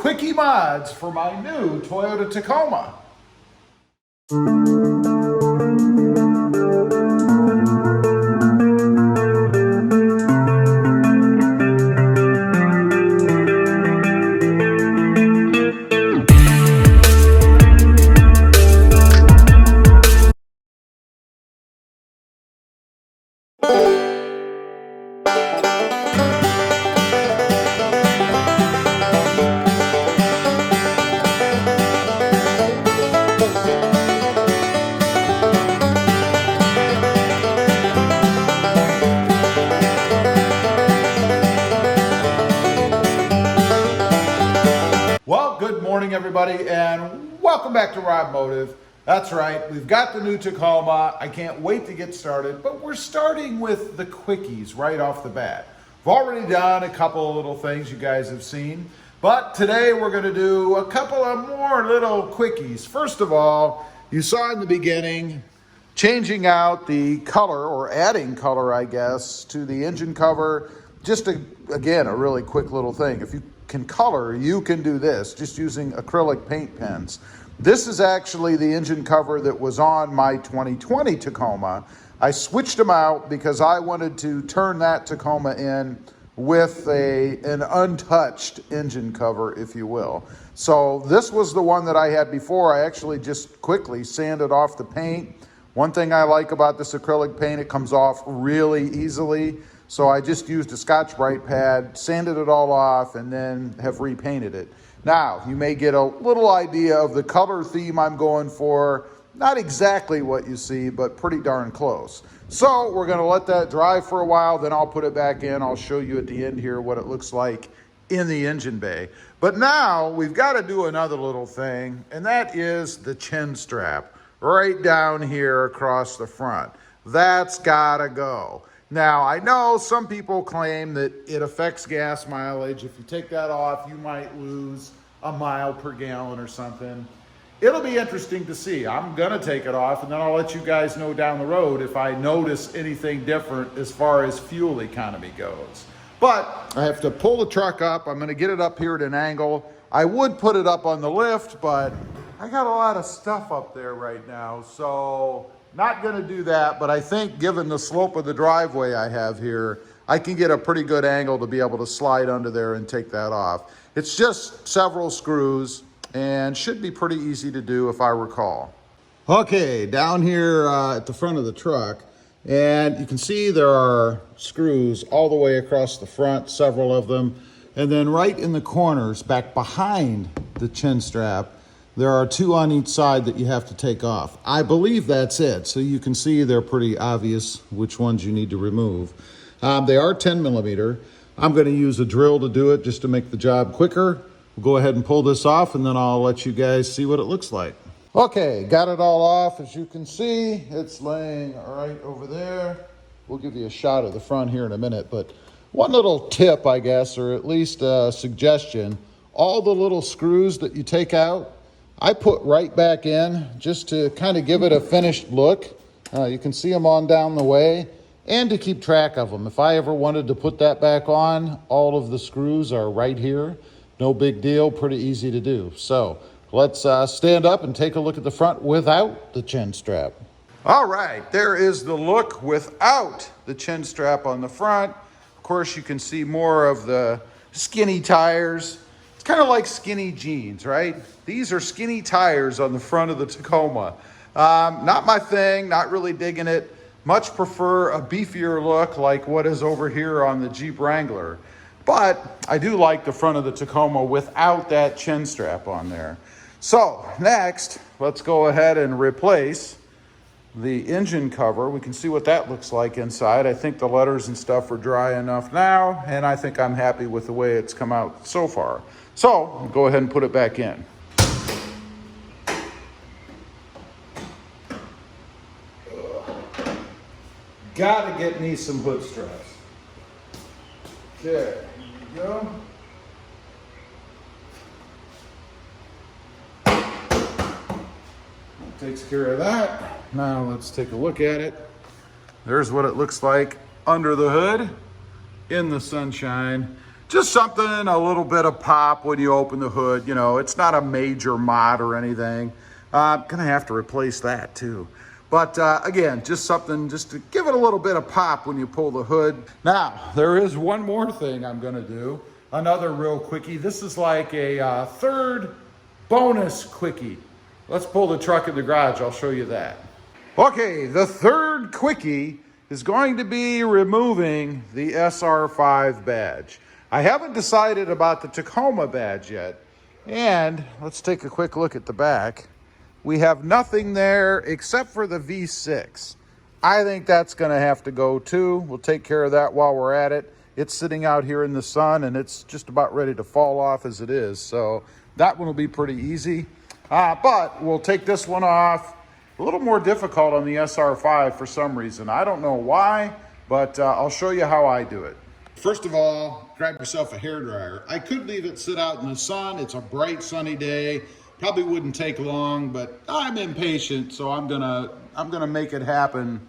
quickie mods for my new Toyota Tacoma. Well, good morning everybody and welcome back to Robmotive. That's right, we've got the new Tacoma. I can't wait to get started, but we're starting with the quickies right off the bat. We've already done a couple of little things you guys have seen, but today we're going to do a couple of more little quickies. First of all, you saw in the beginning, changing out the color, or adding color, I guess, to the engine cover. Just again, a really quick little thing. If you can color, you can do this just using acrylic paint pens. This is actually the engine cover that was on my 2020 Tacoma. I switched them out because I wanted to turn that Tacoma in with an untouched engine cover, if you will. So this was the one that I had before. I actually just quickly sanded off the paint. One thing I like about this acrylic paint, it comes off really easily. So I just used a Scotch-Brite pad, sanded it all off, and then have repainted it. Now, you may get a little idea of the color theme I'm going for. Not exactly what you see, but pretty darn close. So we're gonna let that dry for a while, then I'll put it back in. I'll show you at the end here what it looks like in the engine bay. But now we've gotta do another little thing, and that is the chin strap right down here across the front. That's gotta go. Now, I know some people claim that it affects gas mileage. If you take that off, you might lose a mile per gallon or something. It'll be interesting to see. I'm gonna take it off and then I'll let you guys know down the road if I notice anything different as far as fuel economy goes. But I have to pull the truck up. I'm gonna get it up here at an angle. I would put it up on the lift, but I got a lot of stuff up there right now, so not gonna do that, but I think given the slope of the driveway I have here, I can get a pretty good angle to be able to slide under there and take that off. It's just several screws and should be pretty easy to do if I recall. Okay, down here at the front of the truck, and you can see there are screws all the way across the front, several of them, and then right in the corners back behind the chin strap, there are two on each side that you have to take off. I believe that's it. So you can see they're pretty obvious which ones you need to remove. They are 10 millimeter. I'm gonna use a drill to do it just to make the job quicker. We'll go ahead and pull this off and then I'll let you guys see what it looks like. Okay, got it all off. As you can see, it's laying right over there. We'll give you a shot of the front here in a minute, but one little tip, I guess, or at least a suggestion, all the little screws that you take out, I put right back in just to kind of give it a finished look. You can see them on down the way and to keep track of them. If I ever wanted to put that back on, all of the screws are right here. No big deal, pretty easy to do. So let's stand up and take a look at the front without the chin strap. All right, there is the look without the chin strap on the front. Of course, you can see more of the skinny tires. Kind of like skinny jeans, right? These are skinny tires on the front of the Tacoma. Not my thing, not really digging it. Much prefer a beefier look like what is over here on the Jeep Wrangler. But I do like the front of the Tacoma without that chin strap on there. So next, let's go ahead and replace the engine cover. We can see what that looks like inside. I think the letters and stuff are dry enough now, and I think I'm happy with the way it's come out so far. So I'll go ahead and put it back in. Gotta get me some hood straps. Okay, here we go. Takes care of that. Now let's take a look at it. There's what it looks like under the hood in the sunshine. Just something, a little bit of pop when you open the hood. You know, it's not a major mod or anything. Gonna have to replace that too. But again, just something just to give it a little bit of pop when you pull the hood. Now, there is one more thing I'm gonna do. Another real quickie. This is like a third bonus quickie. Let's pull the truck in the garage, I'll show you that. Okay, the third quickie is going to be removing the SR5 badge. I haven't decided about the Tacoma badge yet. And let's take a quick look at the back. We have nothing there except for the V6. I think that's gonna have to go too. We'll take care of that while we're at it. It's sitting out here in the sun and it's just about ready to fall off as it is. So that one will be pretty easy. But we'll take this one off. A little more difficult on the SR5 for some reason. I don't know why, but I'll show you how I do it. First of all, grab yourself a hairdryer. I could leave it sit out in the sun. It's a bright sunny day. Probably wouldn't take long, but I'm impatient, so I'm gonna make it happen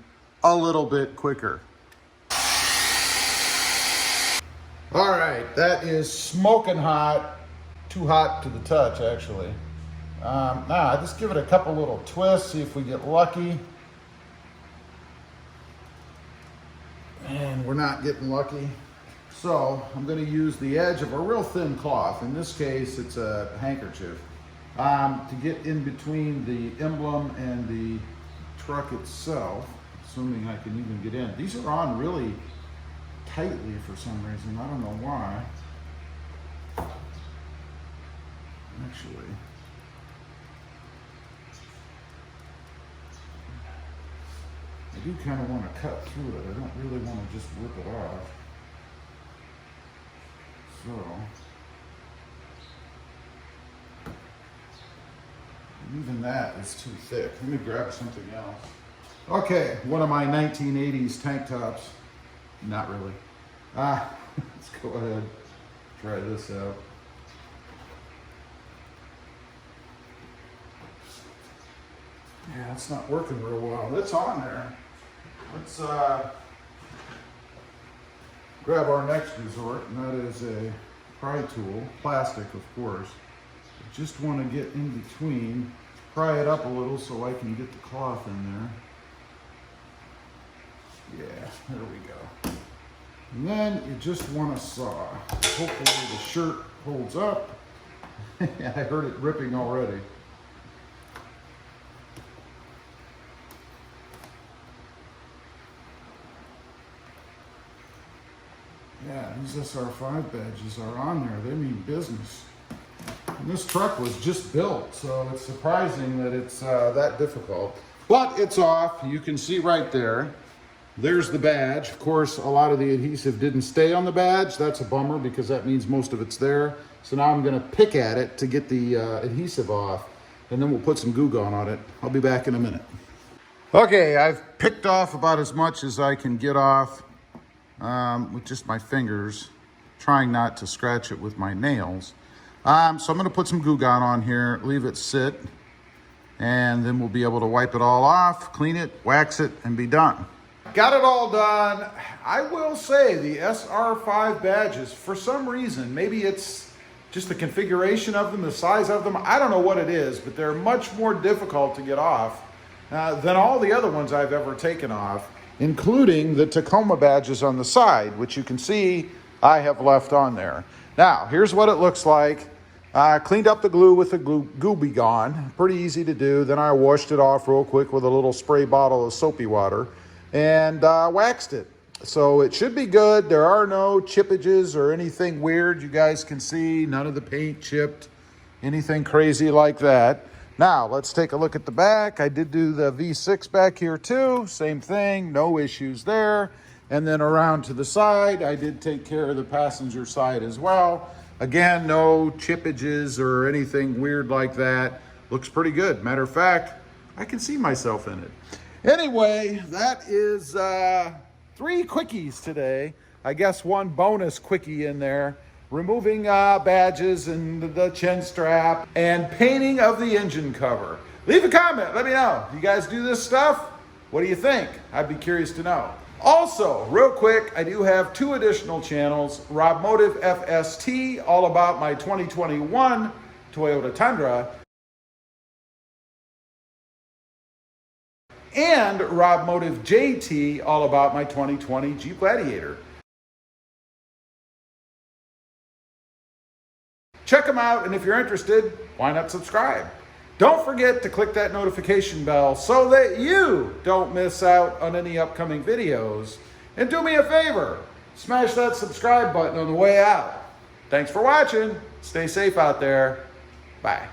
a little bit quicker. All right, that is smoking hot. Too hot to the touch, actually. Now, just give it a couple little twists, see if we get lucky. And we're not getting lucky. So I'm going to use the edge of a real thin cloth. In this case, it's a handkerchief. To get in between the emblem and the truck itself, assuming I can even get in. These are on really tightly for some reason. I don't know why. Actually, I do kind of want to cut through it. I don't really want to just rip it off. So, even that is too thick. Let me grab something else. Okay, one of my 1980s tank tops. Not really. Let's go ahead, try this out. Yeah, it's not working real well. It's on there. Let's grab our next resort, and that is a pry tool, plastic of course. I just want to get in between, pry it up a little so I can get the cloth in there. Yeah, there we go. And then you just want to saw. Hopefully the shirt holds up. I heard it ripping already. Yeah, these SR5 badges are on there. They mean business. And this truck was just built, so it's surprising that it's that difficult. But it's off. You can see right there. There's the badge. Of course, a lot of the adhesive didn't stay on the badge. That's a bummer because that means most of it's there. So now I'm going to pick at it to get the adhesive off, and then we'll put some Goo Gone on it. I'll be back in a minute. Okay, I've picked off about as much as I can get off with just my fingers, trying not to scratch it with my nails. So I'm going to put some Goo Gone on here, leave it sit, and then we'll be able to wipe it all off, clean it, wax it, and be done. Got it all done. I will say the SR5 badges, for some reason, maybe it's just the configuration of them, the size of them, I don't know what it is, but they're much more difficult to get off than all the other ones I've ever taken off, including the Tacoma badges on the side, which you can see I have left on there. Now, here's what it looks like. Cleaned up the glue with the Goo Gone, pretty easy to do. Then I washed it off real quick with a little spray bottle of soapy water and waxed it. So it should be good. There are no chippages or anything weird you guys can see. None of the paint chipped, anything crazy like that. Now, let's take a look at the back. I did do the V6 back here too. Same thing, no issues there. And then around to the side, I did take care of the passenger side as well. Again, no chippages or anything weird like that. Looks pretty good. Matter of fact, I can see myself in it. Anyway, that is 3 quickies today. I guess 1 bonus quickie in there. Removing badges and the chin strap and painting of the engine cover. Leave a comment, let me know. You guys do this stuff? What do you think? I'd be curious to know. Also, real quick, I do have 2 additional channels. Robmotive FST, all about my 2021 Toyota Tundra, and Robmotive JT, all about my 2020 Jeep Gladiator. Check them out, and if you're interested, why not subscribe? Don't forget to click that notification bell so that you don't miss out on any upcoming videos. And do me a favor, smash that subscribe button on the way out. Thanks for watching. Stay safe out there. Bye.